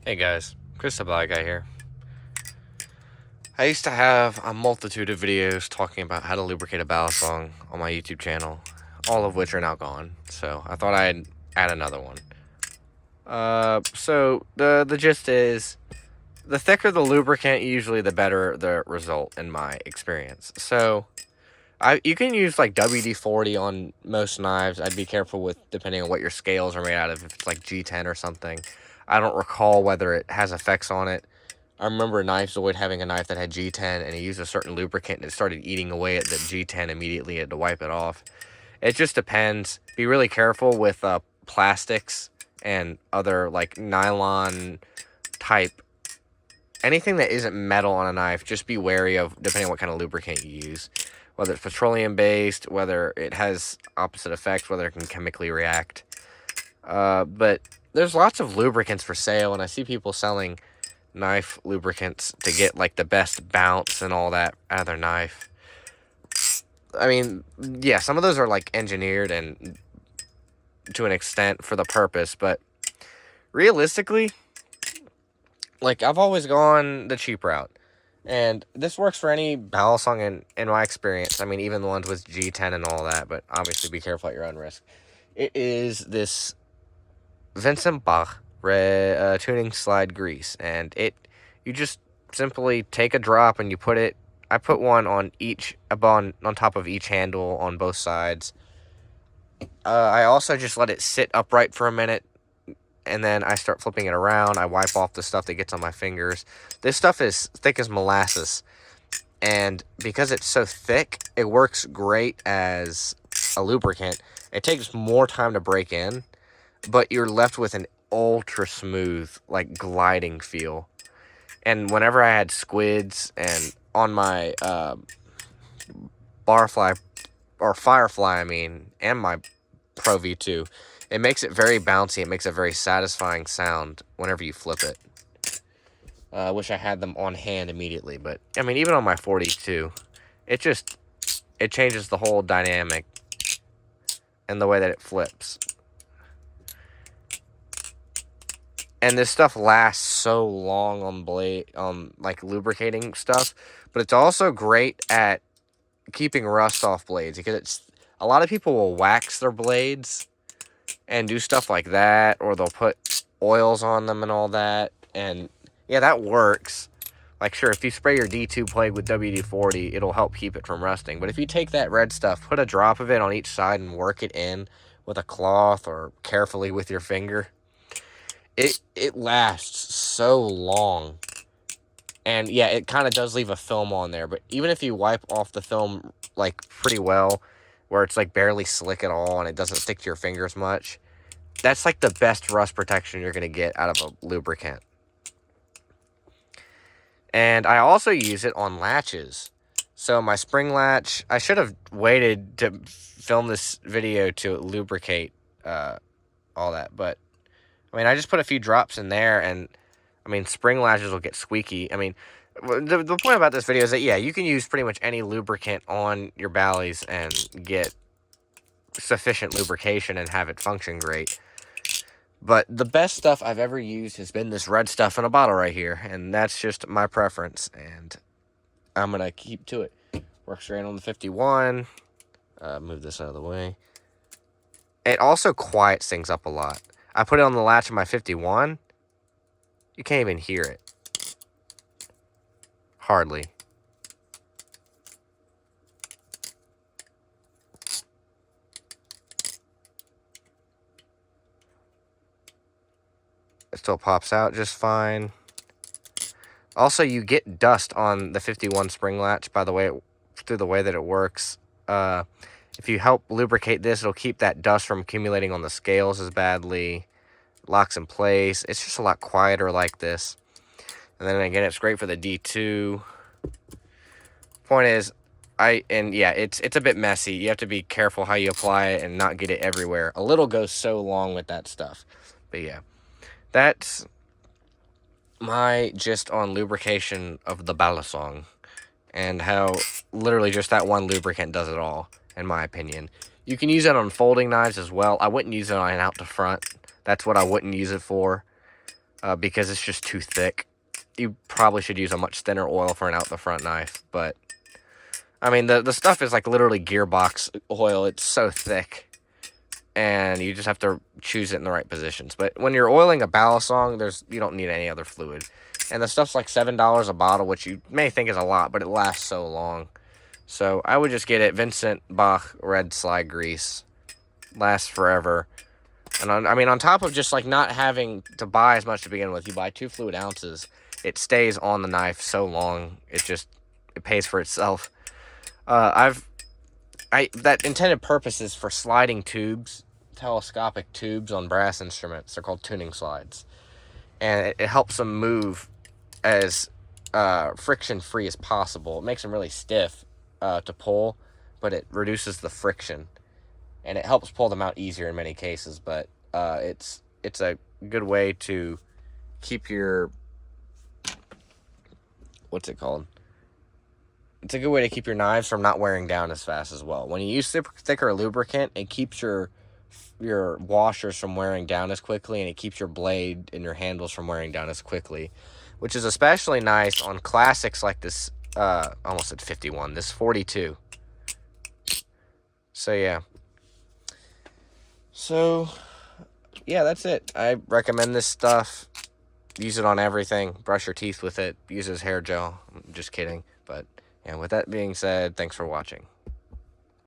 Hey guys, Chris the Black Guy here. I used to have a multitude of videos talking about how to lubricate a balisong on my YouTube channel, all of which are now gone. So I thought I'd add another one. So the gist is, the thicker the lubricant, usually the better the result in my experience. So you can use like WD-40 on most knives. I'd be careful with depending on what your scales are made out of. If it's like G10 or something, I don't recall whether it has effects on it. I remember Knife Zoid having a knife that had G10, and he used a certain lubricant, and it started eating away at the G10 immediately. He had to wipe it off. It just depends. Be really careful with plastics and other like nylon type. Anything that isn't metal on a knife, just be wary of depending on what kind of lubricant you use. Whether it's petroleum based, whether it has opposite effects, whether it can chemically react. But there's lots of lubricants for sale, and I see people selling knife lubricants to get like the best bounce and all that out of their knife. I mean, yeah, some of those are like engineered and to an extent for the purpose, but realistically, like I've always gone the cheap route. And this works for any balisong in my experience. I mean, even the ones with G10 and all that, but obviously be careful at your own risk. It is this Vincent Bach tuning slide grease, and you just simply take a drop and you put it. I put one on each on top of each handle on both sides. I also just let it sit upright for a minute, and then I start flipping it around. I wipe off the stuff that gets on my fingers. This stuff is thick as molasses, and because it's so thick, it works great as a lubricant. It takes more time to break in, but you're left with an ultra smooth, like gliding feel. And whenever I had squids and on my barfly or firefly, and my Pro V2, it makes it very bouncy. It makes a very satisfying sound whenever you flip it. I wish I had them on hand immediately, but I mean, even on my 42, it changes the whole dynamic and the way that it flips. And this stuff lasts so long on blade, like lubricating stuff, but it's also great at keeping rust off blades, because a lot of people will wax their blades and do stuff like that, or they'll put oils on them and all that, and yeah, that works. Like, sure, if you spray your D2 blade with WD-40, it'll help keep it from rusting, but if you take that red stuff, put a drop of it on each side and work it in with a cloth or carefully with your finger, it lasts so long. And yeah, it kind of does leave a film on there, but even if you wipe off the film like pretty well, where it's like barely slick at all and it doesn't stick to your fingers much, that's like the best rust protection you're going to get out of a lubricant. And I also use it on latches. So my spring latch, I should have waited to film this video to lubricate all that, but I mean, I just put a few drops in there, and I mean, spring latches will get squeaky. I mean, the point about this video is that, yeah, you can use pretty much any lubricant on your Bally's and get sufficient lubrication and have it function great. But the best stuff I've ever used has been this red stuff in a bottle right here, and that's just my preference, and I'm going to keep to it. Works great on the 51. Move this out of the way. It also quiets things up a lot. I put it on the latch of my 51. You can't even hear it. Hardly. It still pops out just fine. Also, you get dust on the 51 spring latch through the way that it works. If you help lubricate this, it'll keep that dust from accumulating on the scales as badly. Locks in place. It's just a lot quieter like this. And then again, it's great for the D2. Point is, it's a bit messy. You have to be careful how you apply it and not get it everywhere. A little goes so long with that stuff. But yeah, that's my gist on lubrication of the Balisong, and how literally just that one lubricant does it all, in my opinion. You can use it on folding knives as well. I wouldn't use it on an out to front. That's what I wouldn't use it for. because it's just too thick. You probably should use a much thinner oil for an out the front knife, but I mean the stuff is like literally gearbox oil. It's so thick, and you just have to choose it in the right positions. But when you're oiling a Balisong, you don't need any other fluid, and the stuff's like $7 a bottle, which you may think is a lot, but it lasts so long. So I would just get it. Vincent Bach Red Slide Grease lasts forever. And on top of just like not having to buy as much to begin with, you buy 2 fluid ounces. It stays on the knife so long. It pays for itself. That intended purpose is for sliding tubes, telescopic tubes on brass instruments. They're called tuning slides, and it helps them move as friction free as possible. It makes them really stiff to pull, but it reduces the friction. And it helps pull them out easier in many cases, but it's a good way to keep your, what's it called? It's a good way to keep your knives from not wearing down as fast as well. When you use thicker lubricant, it keeps your washers from wearing down as quickly, and it keeps your blade and your handles from wearing down as quickly, which is especially nice on classics like this, almost at 51, this 42. So yeah. So, yeah, that's it. I recommend this stuff. Use it on everything. Brush your teeth with it. Use it as hair gel. I'm just kidding. But, yeah, with that being said, thanks for watching.